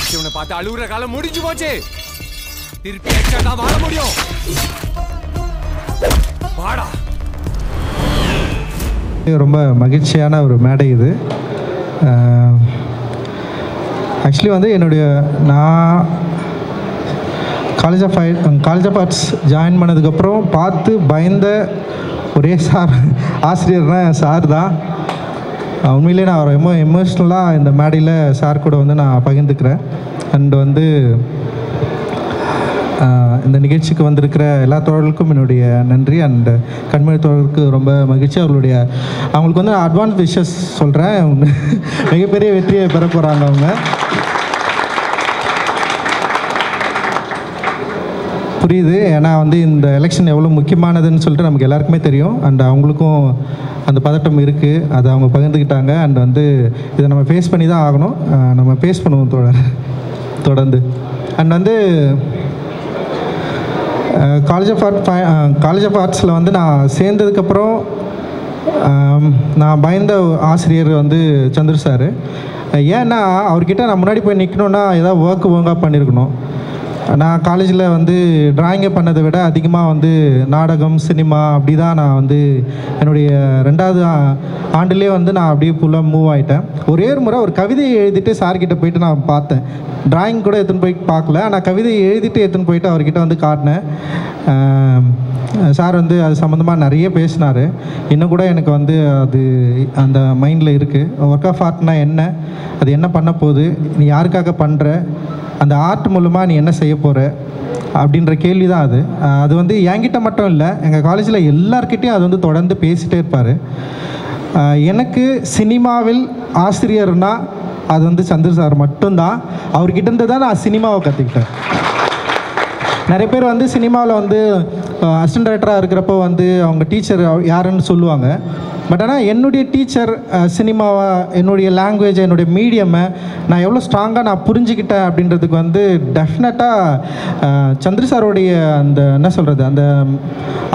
அடிச்சவனை பார்த்து அழுகுற காலம் முடிஞ்சு போச்சு. திருப்பி அடிச்சா தான் வாழ முடியும். வாடா. ரொம்ப மகிழ்ச்சியான ஒரு மேடை இது. ஆக்சுவலி வந்து நான் காலேஜ் ஆஃப் ஆர்ட்ஸ் ஜாயின் பண்ணதுக்கப்புறம் பார்த்து பயந்த ஒரே ஆசிரியர்னா சார் தான். உண்மையிலே நான் ரொம்ப எமோஷ்னலாக இந்த மேடையில் சார் கூட வந்து நான் பகிர்ந்துக்கிறேன். அண்ட் வந்து இந்த நிகழ்ச்சிக்கு வந்திருக்கிற எல்லா தோழர்களுக்கும் என்னுடைய நன்றி. அண்ட் கண்மணி தோழர்களுக்கு ரொம்ப மகிழ்ச்சி. அவங்களுக்கு வந்து அட்வான்ஸ் விஷஸ் சொல்கிறேன். மிகப்பெரிய வெற்றியை பெற போகிறாங்க அவங்க. புரியுது, ஏன்னா வந்து இந்த எலெக்ஷன் எவ்வளோ முக்கியமானதுன்னு சொல்லிட்டு நமக்கு எல்லாருக்குமே தெரியும். அண்ட் அவங்களுக்கும் அந்த பதட்டம் இருக்குது, அதை அவங்க பகிர்ந்துக்கிட்டாங்க. அண்ட் வந்து இதை நம்ம ஃபேஸ் பண்ணி தான் ஆகணும். நம்ம ஃபேஸ் பண்ணுவோம் தொடர்ந்து. அண்ட் வந்து காலேஜ் ஆஃப் ஆர்ட்ஸில் வந்து நான் சேர்ந்ததுக்கப்புறம் நான் பயந்த ஆசிரியர் வந்து சந்திர சார். ஏன்னா அவர்கிட்ட நான் முன்னாடி போய் நிற்கணுன்னா ஏதாவது ஒர்க்காக பண்ணியிருக்கணும். நான் காலேஜில் வந்து ட்ராயிங்கை பண்ணதை விட அதிகமாக வந்து நாடகம், சினிமா அப்படி தான் நான் வந்து என்னுடைய 2வது ஆண்டுலேயே வந்து நான் அப்படியே ஃபுல்லாக மூவ் ஆகிட்டேன். ஒரே ஒரு முறை ஒரு கவிதையை எழுதிட்டு சார்கிட்ட போயிட்டு நான் பார்த்தேன். ட்ராயிங் கூட எடுத்துன்னு போய் பார்க்கல, ஆனால் கவிதையை எழுதிட்டு எடுத்துன்னு போயிட்டு அவர்கிட்ட வந்து காட்டினேன். சார் வந்து அது சம்மந்தமாக நிறைய பேசினார். இன்னும் கூட எனக்கு வந்து அது அந்த மைண்டில் இருக்குது. ஒர்க் ஆஃப் ஆர்ட்னா என்ன, அது என்ன பண்ண போகுது, நீ யாருக்காக பண்ணுற, அந்த ஆர்ட் மூலமாக நீ என்ன செய்ய போகிற அப்படின்ற கேள்வி தான் அது. அது வந்து என்கிட்ட மட்டும் இல்லை, எங்கள் காலேஜில் எல்லார்கிட்டையும் அது வந்து தொடர்ந்து பேசிகிட்டே இருப்பார். எனக்கு சினிமாவில் ஆசிரியர்னால் அது வந்து சந்திர சார் மட்டும்தான். அவர்கிட்ட தான் நான் சினிமாவை கற்றுக்கிட்டேன். நிறைய பேர் வந்து சினிமாவில் வந்து அசிஸ்டன்ட் டைரக்டராக இருக்கிறப்போ வந்து அவங்க டீச்சர் யாருன்னு சொல்லுவாங்க. பட் ஆனால் என்னுடைய டீச்சர் சினிமாவை, என்னுடைய லாங்குவேஜை, என்னுடைய மீடியமை நான் எவ்வளோ ஸ்ட்ராங்காக நான் புரிஞ்சுக்கிட்டேன் அப்படின்றதுக்கு வந்து டெஃபினட்டாக சந்திர சாரோடைய அந்த என்ன சொல்கிறது, அந்த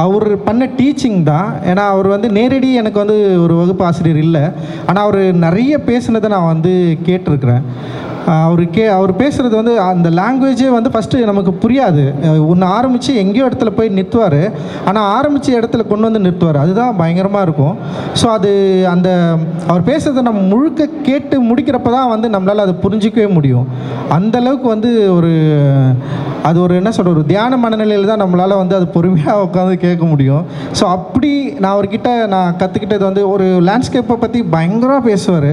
அவர் பண்ண டீச்சிங் தான். ஏன்னா அவர் வந்து நேரடி எனக்கு வந்து ஒரு வகுப்பு ஆசிரியர் இல்லை, ஆனால் அவர் நிறைய பேசுனதை நான் வந்து கேட்டிருக்கிறேன். அவர் பேசுகிறது வந்து அந்த லாங்குவேஜே வந்து ஃபஸ்ட்டு நமக்கு புரியாது. ஒன்று ஆரம்பித்து எங்கேயோ இடத்துல போய் நிறுத்துவார், ஆனால் ஆரம்பித்த இடத்துல கொண்டு வந்து நிறுத்துவார். அதுதான் பயங்கரமாக இருக்கும். ஸோ அது அந்த அவர் பேசுகிறத நம்ம முழுக்க கேட்டு முடிக்கிறப்ப தான் வந்து நம்மளால் அதை புரிஞ்சிக்கவே முடியும். அந்தளவுக்கு வந்து அது ஒரு என்ன சொல்கிற, ஒரு தியான மனநிலையில் தான் நம்மளால் வந்து அது பொறுமையாக உட்காந்து கேட்க முடியும். ஸோ அப்படி நான் அவர்கிட்ட நான் கற்றுக்கிட்டது வந்து ஒரு லேண்ட்ஸ்கேப்பை பற்றி பயங்கரமாக பேசுவார்.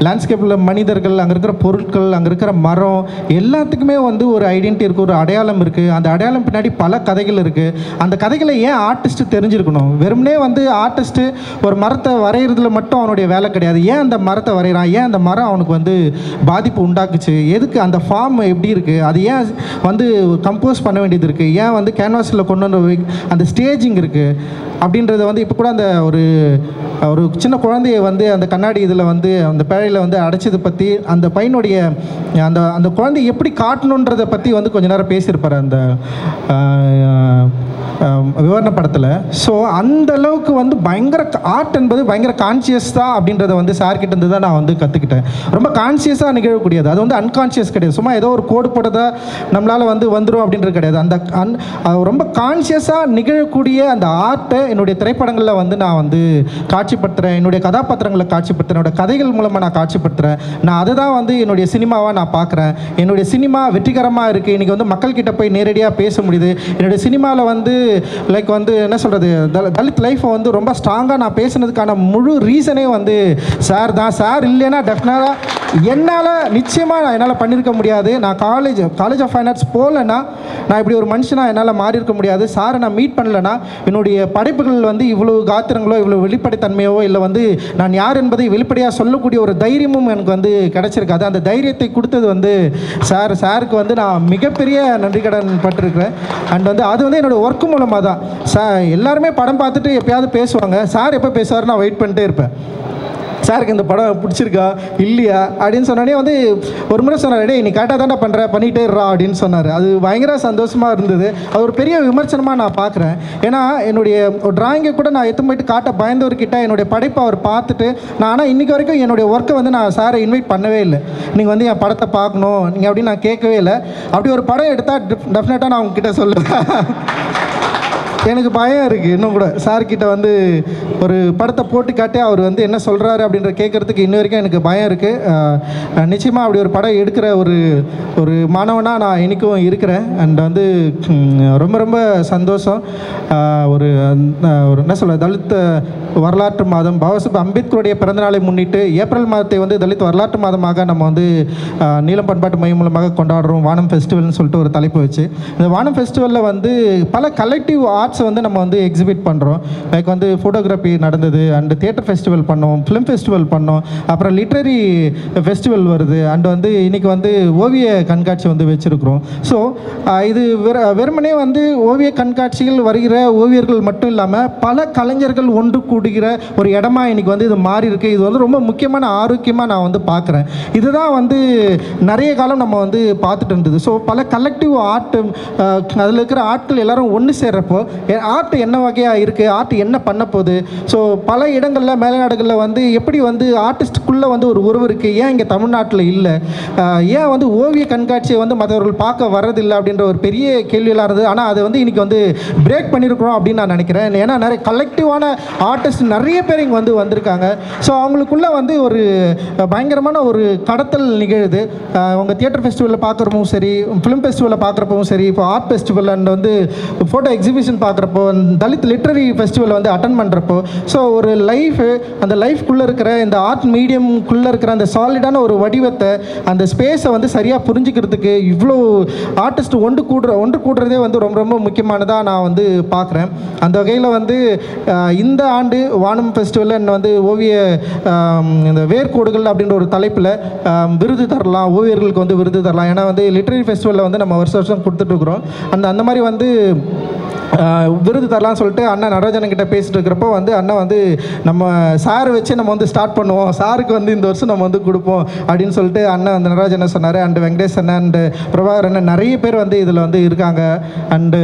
லேண்ட்ஸ்கேப்பில் மனிதர்கள், அங்கே இருக்கிற பொருட்கள், அங்கே இருக்கிற மரம், எல்லாத்துக்குமே வந்து ஒரு ஐடென்டிட்டி இருக்குது, ஒரு அடையாளம் இருக்குது. அந்த அடையாளம் பின்னாடி பல கதைகள் இருக்குது. அந்த கதைகளை ஏன் ஆர்டிஸ்ட்டு தெரிஞ்சிருக்கணும்? வெறுமனே வந்து ஆர்டிஸ்ட்டு ஒரு மரத்தை வரைகிறதுல மட்டும் அவனுடைய வேலை கிடையாது. ஏன் அந்த மரத்தை வரைகிறான், ஏன் அந்த மரம் அவனுக்கு வந்து பாதிப்பு உண்டாக்குச்சு, எதுக்கு அந்த ஃபார்ம் எப்படி இருக்குது, அது ஏன் வந்து கம்போஸ் பண்ண வேண்டியது இருக்குது, ஏன் வந்து கேன்வாஸில் கொண்டு வந்து அந்த ஸ்டேஜிங் இருக்குது அப்படின்றத வந்து இப்போ கூட அந்த ஒரு சின்ன குழந்தைய வந்து அந்த கண்ணாடி இதில் வந்து அந்த பேழையில் வந்து அடைச்சதை பற்றி, அந்த பையனுடைய அந்த குழந்தை எப்படி காட்டணுன்றதை பற்றி வந்து கொஞ்ச நேரம் பேசியிருப்பார் அந்த விவரண படத்தில். ஸோ அந்த அளவுக்கு வந்து பயங்கர ஆர்ட் என்பது பயங்கர கான்சியஸ் தான் அப்படின்றத வந்து சார்கிட்ட இருந்து தான் நான் வந்து கற்றுக்கிட்டேன். ரொம்ப கான்சியஸாக நிகழக்கூடியது, அது வந்து அன்கான்சியஸ் கிடையாது. சும்மா ஏதோ ஒரு கோடு போட்டதா நம்மளால் வந்து வந்துடும் அப்படின்றது கிடையாது. ரொம்ப கான்சியஸாக நிகழக்கூடிய அந்த ஆர்ட்டை என்னுடைய திரைப்படங்களில் வந்து நான் வந்து காட்சிப்படுத்துகிறேன், என்னுடைய கதாபாத்திரங்களை காட்சிப்படுத்துகிறேன், என்னோட கதைகள் மூலமாக நான் காட்சிப்படுத்துகிறேன். நான் அதை தான் வந்து என்னுடைய சினிமாவாக நான் பார்க்குறேன். என்னுடைய சினிமா வெற்றிகரமாக இருக்குது. இன்றைக்கி வந்து மக்கள்கிட்ட போய் நேரடியாக பேச முடியுது. என்னுடைய சினிமாவில் வந்து லைக் வந்து என்ன சொல்கிறது, தலித் லைஃப்பை வந்து ரொம்ப ஸ்ட்ராங்காக நான் பேசுனதுக்கான முழு ரீசனே வந்து சார் தான். சார் இல்லைன்னா டெஃபினட்டாக நிச்சயமாக என்னால் பண்ணியிருக்க முடியாது. நான் காலேஜ் ஆஃப் ஃபைன் ஆர்ட்ஸ் போகலன்னா நான் இப்படி ஒரு மனுஷனாக என்னால் மாறி இருக்க முடியாது. சாரை நான் மீட் பண்ணலைன்னா என்னுடைய படைப்புகள் வந்து இவ்வளோ காத்திரங்களோ, இவ்வளோ வெளிப்படைத்தன்மையோ, இல்லை வந்து நான் யார் என்பதை வெளிப்படையாக சொல்லக்கூடிய ஒரு தைரியமும் எனக்கு வந்து கிடச்சிருக்காது. அந்த தைரியத்தை கொடுத்தது வந்து சாருக்கு வந்து நான் மிகப்பெரிய நன்றி கடன் பட்டிருக்கிறேன். அண்ட் வந்து அது வந்து என்னோடய ஒர்க்கு மூலமாக தான். எல்லாருமே படம் பார்த்துட்டு எப்போயாவது பேசுவாங்க, சார் எப்போ பேசுவார் நான் வெயிட் பண்ணிட்டே இருப்பேன். சாருக்கு இந்த படம் பிடிச்சிருக்கா இல்லையா அப்படின்னு சொன்னோடனே வந்து ஒரு முறை சொன்னார், டேய் நீ கரெக்டாக தானே பண்ணுற பண்ணிகிட்டே இருறா அப்படின்னு சொன்னார். அது பயங்கர சந்தோஷமாக இருந்தது. அது ஒரு பெரிய விமர்சனமாக நான் பார்க்குறேன். ஏன்னா என்னுடைய டிராயிங்கை கூட நான் எடுத்து போயிட்டு காட்ட பயந்தவர்கிட்ட என்னுடைய படைப்பை அவர் பார்த்துட்டு நான் ஆனால் இன்றைக்கி வரைக்கும் என்னுடைய ஒர்க்கை வந்து நான் சாரை இன்வைட் பண்ணவே இல்லை. நீங்கள் வந்து என் படத்தை பார்க்கணும் நீங்கள் அப்படின்னு நான் கேட்கவே இல்லை. அப்படி ஒரு படம் எடுத்தால் டெஃபினட்டாக நான் உங்ககிட்ட சொல்லுவேன். எனக்கு பயம் இருக்குது இன்னும் கூட சார்கிட்ட வந்து ஒரு படத்தை போட்டு காட்டி அவர் வந்து என்ன சொல்கிறாரு அப்படின்ற கேட்குறதுக்கு இன்ன வரைக்கும் எனக்கு பயம் இருக்குது. நிச்சயமாக அப்படி ஒரு படம் எடுக்கிற ஒரு மாணவனாக நான் இன்றைக்கும் இருக்கிறேன். அண்ட் வந்து ரொம்ப ரொம்ப சந்தோஷம். ஒரு என்ன சொல்ல தலித் வரலாற்று மாதம் பாபாசாஹேப் அம்பேத்கருடைய பிறந்தநாளை முன்னிட்டு ஏப்ரல் மாதத்தை வந்து தலித் வரலாற்று மாதமாக நம்ம வந்து நீலம் பண்பாட்டு மையம் மூலமாக கொண்டாடுறோம். வானம் ஃபெஸ்டிவல்னு சொல்லிட்டு ஒரு தலைப்பு வச்சு இந்த வானம் ஃபெஸ்டிவலில் வந்து பல கலெக்டிவ் ஆர்ட்ஸை வந்து நம்ம வந்து எக்ஸிபிட் பண்ணுறோம். லைக் வந்து ஃபோட்டோகிராஃபி நடந்தது, அண்டு தியேட்டர் ஃபெஸ்டிவல் பண்ணோம், ஃபிலிம் ஃபெஸ்டிவல் பண்ணோம், அப்புறம் லிட்ரரி ஃபெஸ்டிவல் வருது, அண்டு வந்து இன்றைக்கி வந்து ஓவிய கண்காட்சி வந்து வச்சுருக்குறோம். ஸோ இது வெறுமனே வந்து ஓவிய கண்காட்சிகள் வருகிற ஓவியர்கள் மட்டும் இல்லாமல் பல கலைஞர்கள் ஒன்று கூடுகிற ஒரு இடமா இன்றைக்கி வந்து இது மாறி இருக்குது. இது வந்து ரொம்ப முக்கியமான ஆரோக்கியமாக நான் வந்து பார்க்குறேன். இதுதான் வந்து நிறைய காலம் நம்ம வந்து பார்த்துட்டு இருந்தது. ஸோ பல கலெக்டிவ் ஆர்ட் அதில் இருக்கிற ஆட்கள் எல்லாரும் ஒன்று சேர்றப்போ ஆர்ட் என்ன வகையாக இருக்குது, ஆர்ட் என்ன பண்ண போகுது. ஸோ பல இடங்களில் மேல்நாடுகளில் வந்து எப்படி வந்து ஆர்டிஸ்ட்டுக்குள்ளே வந்து ஒரு உறவு இருக்குது, ஏன் இங்கே தமிழ்நாட்டில் இல்லை, ஏன் வந்து ஓவிய கண்காட்சியை வந்து மற்றவர்கள் பார்க்க வர்றதில்லை அப்படின்ற ஒரு பெரிய கேள்வியெல்லாம் இருந்தது. ஆனால் அதை வந்து இன்றைக்கி வந்து பிரேக் பண்ணியிருக்கிறோம் அப்படின்னு நான் நினைக்கிறேன். ஏன்னா நிறைய கலெக்டிவான ஆர்டிஸ்ட் நிறைய பேர் இங்கே வந்து வந்திருக்காங்க. ஸோ அவங்களுக்குள்ளே வந்து ஒரு பயங்கரமான ஒரு கடத்தல் நிகழுது. அவங்க தியேட்டர் ஃபெஸ்டிவலில் பார்க்குறப்பவும் சரி, ஃபிலிம் ஃபெஸ்டிவலில் பார்க்குறப்பவும் சரி, இப்போ ஆர்ட் ஃபெஸ்டிவல் அண்ட் வந்து ஃபோட்டோ எக்ஸிபிஷன் பார்க்குறப்போ, தலித் லிட்ரரி ஃபெஸ்டிவல் வந்து அட்டன் பண்ணுறப்போ, ஸோ ஒரு லைஃபு அந்த லைஃப்குள்ளே இருக்கிற இந்த ஆர்ட் மீடியம்குள்ளே இருக்கிற அந்த சாலிடான ஒரு வடிவத்தை அந்த ஸ்பேஸை வந்து சரியாக புரிஞ்சுக்கிறதுக்கு இவ்வளோ ஆர்டிஸ்ட் ஒன்று கூடுறதே வந்து ரொம்ப ரொம்ப முக்கியமானதாக நான் வந்து பார்க்குறேன். அந்த வகையில் வந்து இந்த ஆண்டு வானம் ஃபெஸ்டிவலில் வந்து ஓவிய இந்த வேர்க்கோடுகள் அப்படின்ற ஒரு தலைப்பில் விருது தரலாம், ஓவியர்களுக்கு வந்து விருது தரலாம். ஏன்னா வந்து லிட்ரரி ஃபெஸ்டிவலில் வந்து நம்ம வருஷம் கொடுத்துட்ருக்குறோம். அந்த மாதிரி வந்து விருது தரலாம்னு சொல்லிட்டு அண்ணன் நடராஜன் கிட்ட பேசிட்டு இருக்கிறப்போ வந்து அண்ணன் வந்து நம்ம சார் வச்சு நம்ம வந்து ஸ்டார்ட் பண்ணுவோம், சாருக்கு வந்து இந்த வருஷம் நம்ம வந்து கொடுப்போம் அப்படின்னு சொல்லிட்டு அண்ணன் வந்து நடராஜன் சொன்னார். அண்டு வெங்கடேஷ் அண்ணன் அண்டு பிரபாகர் அண்ணன் நிறைய பேர் வந்து இதில் வந்து இருக்காங்க. அண்டு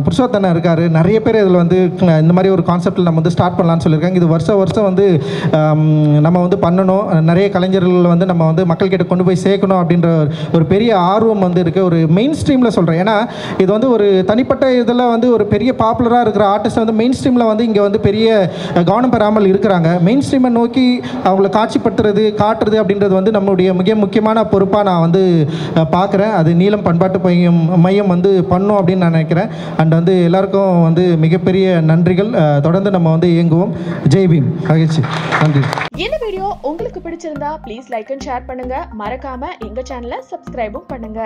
புருஷோத்தண்ணன் இருக்கார். நிறைய பேர் இதில் வந்து இந்த மாதிரி ஒரு கான்செப்டில் நம்ம வந்து ஸ்டார்ட் பண்ணலான்னு சொல்லியிருக்காங்க. இது வருஷம் வந்து நம்ம வந்து பண்ணணும். நிறைய கலைஞர்கள் வந்து நம்ம வந்து மக்கள்கிட்ட கொண்டு போய் சேர்க்கணும் அப்படின்ற ஒரு பெரிய ஆர்வம் வந்து இருக்குது. ஒரு மெயின் ஸ்ட்ரீமில் சொல்கிறேன். ஏன்னா இது வந்து ஒரு தனிப்பட்ட இதில் வந்து ஒரு பெரிய பாப்புலராக இருக்கிற ஆர்டிஸ்ட் வந்து மெயின் ஸ்ட்ரீமில் வந்து இங்கே வந்து பெரிய கவனம் பெறாமல் இருக்கிறாங்க. மெயின் ஸ்ட்ரீமை நோக்கி அவங்களை காட்சிப்படுத்துறது காட்டுறது அப்படின்றது வந்து நம்மளுடைய மிக முக்கியமான பொறுப்பாக நான் வந்து பார்க்குறேன். அது நீலம் பண்பாட்டு மையம் வந்து பண்ணும் அப்படின்னு நான் நினைக்கிறேன். அண்ட் வந்து எல்லாருக்கும் வந்து மிகப்பெரிய நன்றிகள். தொடர்ந்து நம்ம வந்து இயங்குவோம். ஜெய் பீம். மகிழ்ச்சி. நன்றி. இந்த வீடியோ உங்களுக்கு பிடிச்சிருந்தா ப்ளீஸ் லைக் அண்ட் ஷேர் பண்ணுங்க. மறக்காம எங்க சேனலை சப்ஸ்கிரைபும் பண்ணுங்க.